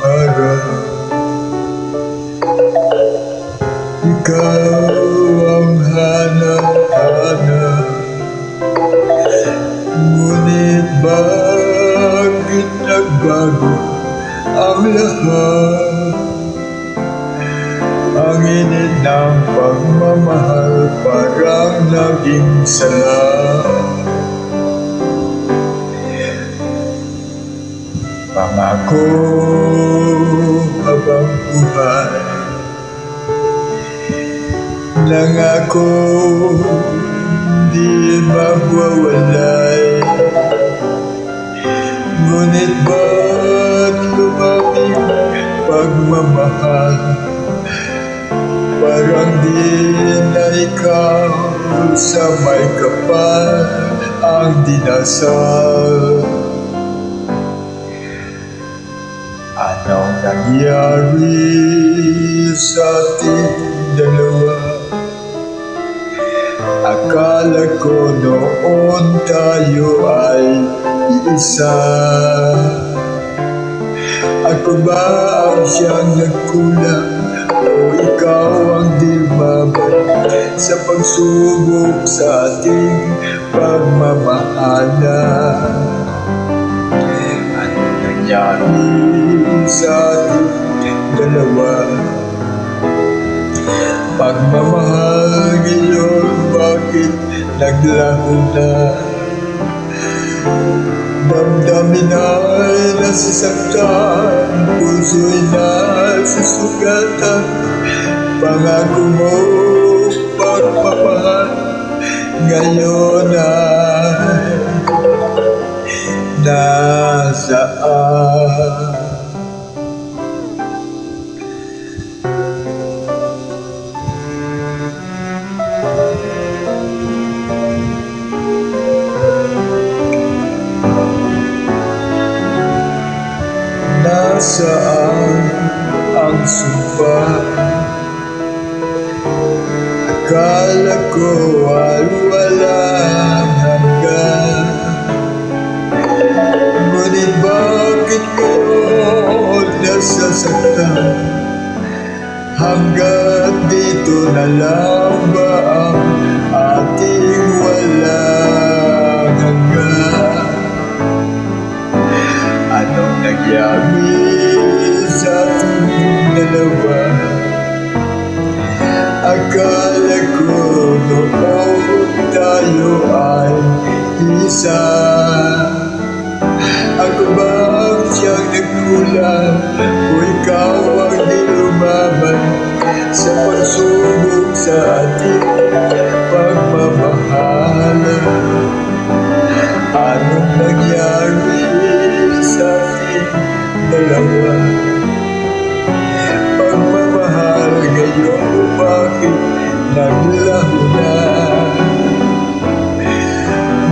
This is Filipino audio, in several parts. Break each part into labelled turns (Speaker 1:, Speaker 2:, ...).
Speaker 1: harap. Ikaw ang hanap-hanap, ngunit bakit nagbago ang lahat? Ang init ng pagmamahal parang naging sala. Pangako habang buhay, nangako di magwawalay. Ngunit ba't lumamig pagmamahal? Parang di na ikaw sa may kapal ang dinasal. Anong nangyari sa ating dalawa? Akala ko noon tayo ay iisa. Ako ba ang siyang nagkulang o ikaw ang di mabalik sa pagsubok sa ating pagmamahalan? Anong nangyari sa ating dalawa? Pagmamahal ngayon, bakit naglaho na? Damdamin ay nasasaktan, puso'y nasusugatan. Pangako mo pagmamahal ngayon ay nasaan? Nasaan ang sumpa? Akala ko ay walang hanggan. Ngunit bakit ngayon nasasaktan? Hanggang dito na lang ba ang ating walang hanggan? Anong nangyari sa ating dalawa? Akala ko noon tayo ay isa. Ako ba ang siyang nagkulang o ikaw ang di lumaban sa pagsubok sa ating pagmamahalan? Anong nangyari sa ating dalawa? Pagmamahal ngayon, bakit naglaho na?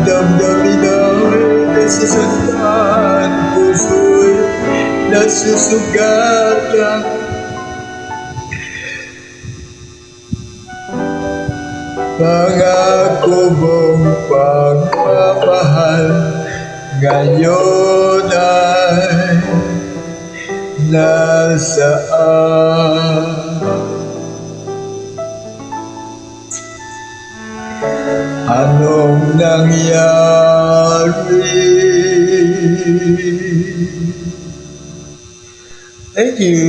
Speaker 1: Damdamin ay nasasaktan, puso'y nasusugatan. Pangako mong pagmamahal ngayon ay nasaan? Anong nangyari? Thank you.